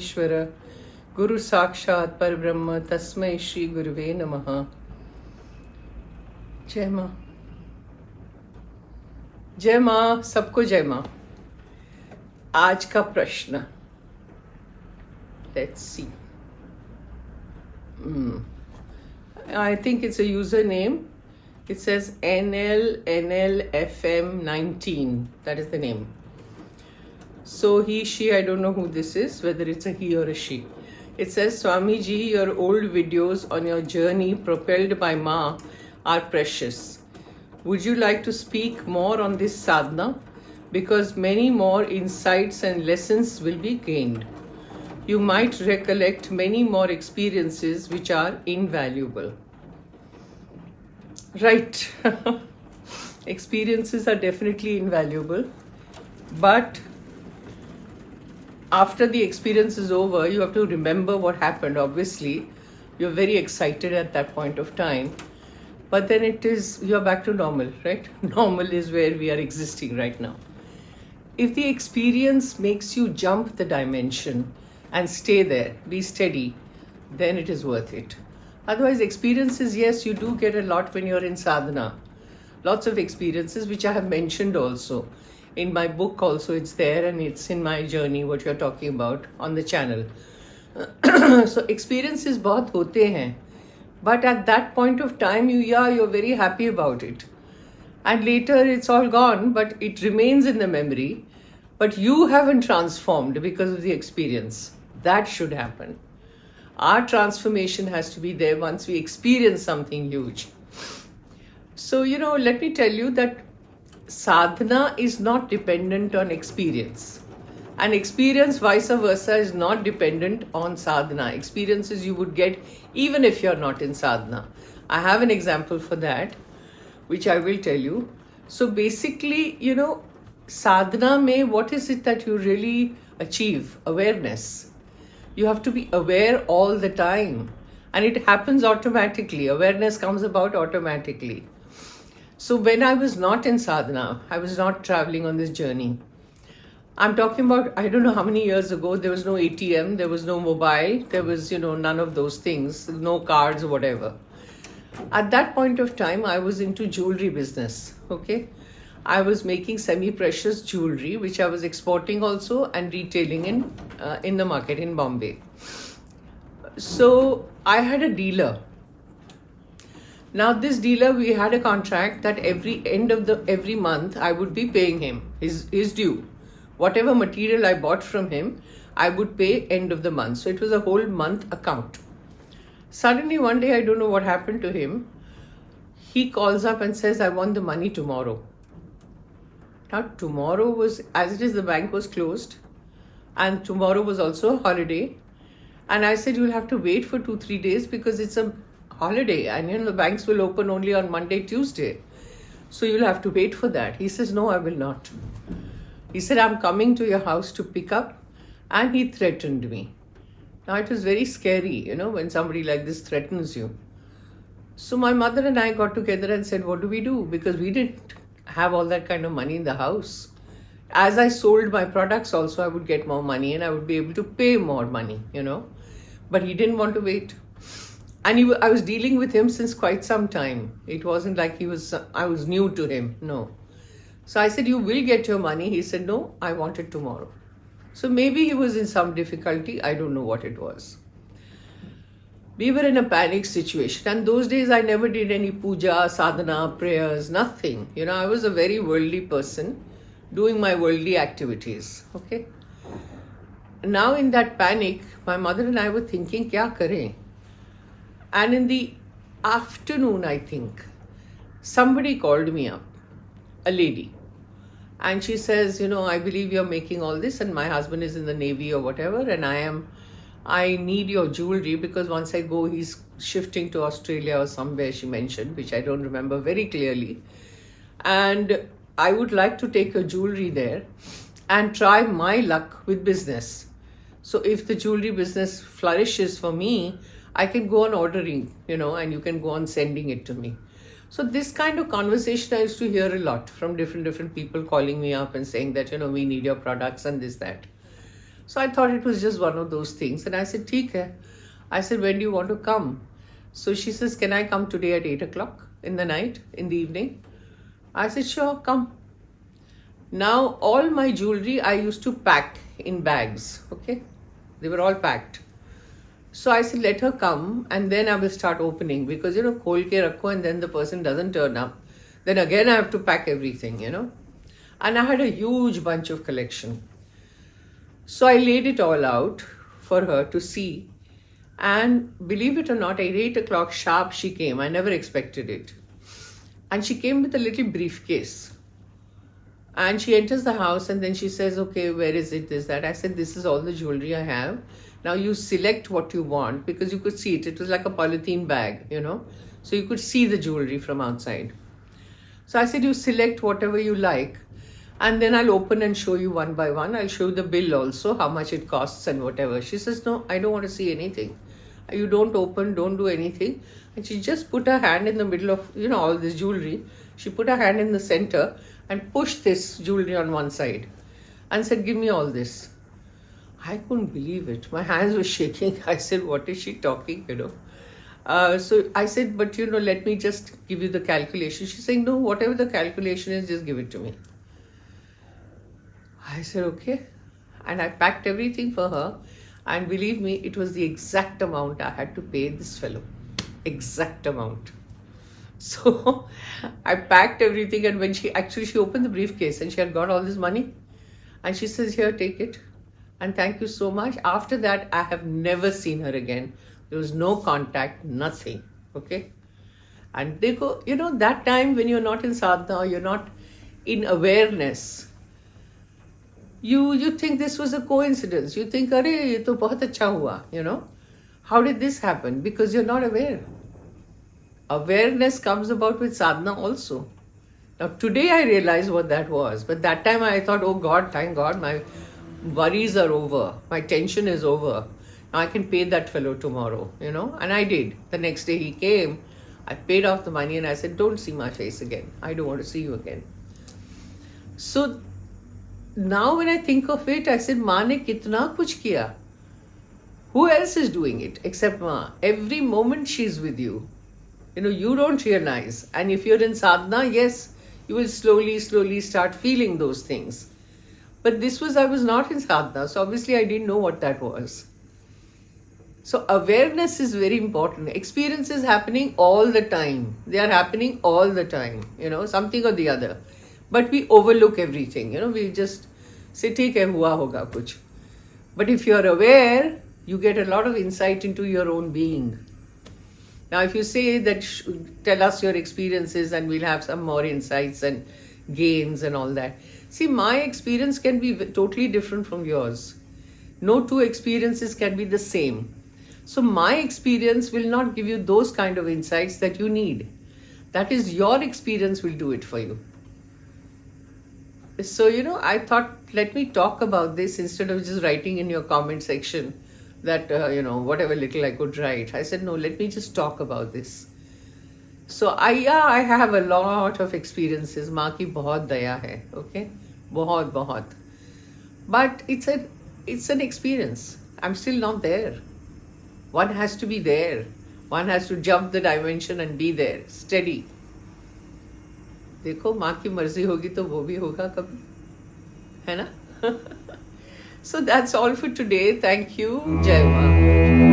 Parameshwara Guru Sakshat Parabrahma Tasmai Shri Guruve Namaha. जय माँ. जय माँ, सबको जय माँ. आज का प्रश्न, let's see. I think it's a username. It says NLNLFM19. That is the name. So he, she, I don't know who this is, whether it's a he or a she. It says, Swamiji, your old videos on your journey propelled by Ma are precious. Would you like to speak more on this sadhana? Because many more insights and lessons will be gained. You might recollect many more experiences which are invaluable. Right. Experiences are definitely invaluable. But after the experience is over, you have to remember what happened. Obviously, you're very excited at that point of time. But then you're back to normal, right? Normal is where we are existing right now. If the experience makes you jump the dimension and stay there, be steady, then it is worth it. Otherwise, experiences, yes, you do get a lot when you're in sadhana. Lots of experiences, which I have mentioned also. In my book also, it's there, and it's in my journey, what you're talking about on the channel. So experiences bahut hote hain. But at that point of time, you're very happy about it. And later it's all gone, but it remains in the memory. But you haven't transformed because of the experience. That should happen. Our transformation has to be there once we experience something huge. So, let me tell you that sadhana is not dependent on experience. And experience, vice versa, is not dependent on sadhana. Experiences you would get even if you're not in sadhana. I have an example for that, which I will tell you. So basically, sadhana mein, what is it that you really achieve? Awareness. You have to be aware all the time. And it happens automatically. Awareness comes about automatically. So when I was not in sadhana, I was not traveling on this journey. I'm talking about, I don't know how many years ago, there was no ATM, there was no mobile, there was, none of those things, no cards, whatever. At that point of time, I was into jewelry business, okay? I was making semi-precious jewelry, which I was exporting also and retailing in the market in Bombay. So I had a dealer. Now this dealer, we had a contract that every month I would be paying him his due. Whatever material I bought from him, I would pay end of the month. So it was a whole month account. Suddenly one day, I don't know what happened to him. He calls up and says, I want the money tomorrow. Now tomorrow was, as it is, the bank was closed. And tomorrow was also a holiday. And I said, you'll have to wait for 2-3 days because it's a holiday. And the banks will open only on Monday, Tuesday. So you'll have to wait for that. He says, no, I will not. He said, I'm coming to your house to pick up, and he threatened me. Now, it was very scary, when somebody like this threatens you. So my mother and I got together and said, what do we do? Because we didn't have all that kind of money in the house. As I sold my products also, I would get more money and I would be able to pay more money, But he didn't want to wait. And I was dealing with him since quite some time. It wasn't like I was new to him, no. So I said, you will get your money. He said, no, I want it tomorrow. So maybe he was in some difficulty. I don't know what it was. We were in a panic situation. And those days I never did any puja, sadhana, prayers, nothing. I was a very worldly person doing my worldly activities. Okay. Now in that panic, my mother and I were thinking, kya kare? And in the afternoon, I think, somebody called me up, a lady. And she says, I believe you're making all this and my husband is in the Navy or whatever. And I need your jewelry because once I go, he's shifting to Australia or somewhere, she mentioned, which I don't remember very clearly. And I would like to take your jewelry there and try my luck with business. So if the jewelry business flourishes for me, I can go on ordering, and you can go on sending it to me. So this kind of conversation I used to hear a lot from different people calling me up and saying that, we need your products and this, that. So I thought it was just one of those things. And I said, "Theek hai." I said, "When do you want to come?" So she says, "Can I come today at 8 o'clock in the night, in the evening?" I said, "Sure, come." Now, all my jewelry I used to pack in bags, okay? They were all packed. So I said, "Let her come and then I will start opening." Because, khol ke rakho and then the person doesn't turn up. Then again I have to pack everything, And I had a huge bunch of collection. So I laid it all out for her to see. And believe it or not, at 8 o'clock sharp she came. I never expected it. And she came with a little briefcase. And she enters the house and then she says, "Okay, where is it, this, that?" I said, "This is all the jewelry I have. Now you select what you want," because you could see it. It was like a polythene bag, So you could see the jewelry from outside. So I said, "You select whatever you like. And then I'll open and show you one by one. I'll show you the bill also, how much it costs and whatever." She says, "No, I don't want to see anything. You don't open, don't do anything." And she just put her hand in the middle of, all this jewelry. She put her hand in the center and pushed this jewelry on one side and said, "Give me all this." I couldn't believe it. My hands were shaking. I said, "What is she talking, So I said, "But, let me just give you the calculation." She's saying, "No, whatever the calculation is, just give it to me." I said, "Okay." And I packed everything for her. And believe me, it was the exact amount I had to pay this fellow. Exact amount. So I packed everything, and when she opened the briefcase and she had got all this money, and she says, "Here, take it. And thank you so much." After that, I have never seen her again. There was no contact, nothing. Okay? And they go, that time when you're not in sadhana, you're not in awareness, you think this was a coincidence. You think, "Arey, ye to bahut acha hua," How did this happen? Because you're not aware. Awareness comes about with sadhana also. Now today I realize what that was. But that time I thought, "Oh God, thank God, my worries are over. My tension is over. Now I can pay that fellow tomorrow," And I did. The next day he came. I paid off the money and I said, "Don't see my face again. I don't want to see you again." So now when I think of it, I said, "Maa ne kitna kuch kiya." Who else is doing it except Ma? Every moment she's with you. You don't realize. And if you're in sadhana, yes, you will slowly start feeling those things. But I was not in sadhana. So obviously I didn't know what that was. So awareness is very important. Experience is happening all the time. They are happening all the time, something or the other. But we overlook everything, we just say, "Theek hai, hua hoga kuch." But if you're aware, you get a lot of insight into your own being. Now, if you say that, "Tell us your experiences and we'll have some more insights and gains and all that." See, my experience can be totally different from yours. No two experiences can be the same. So my experience will not give you those kind of insights that you need. That is, your experience will do it for you. So, I thought, let me talk about this instead of just writing in your comment section that, whatever little I could write. I said, no, let me just talk about this. So, I have a lot of experiences. Maa ki bahut daya hai, okay? Bahut. But it's an experience. I'm still not there. One has to be there. One has to jump the dimension and be there, steady. देखो माँ की मर्जी होगी तो वो भी होगा कभी, है ना? So that's all for today. Thank you. Jai Maa.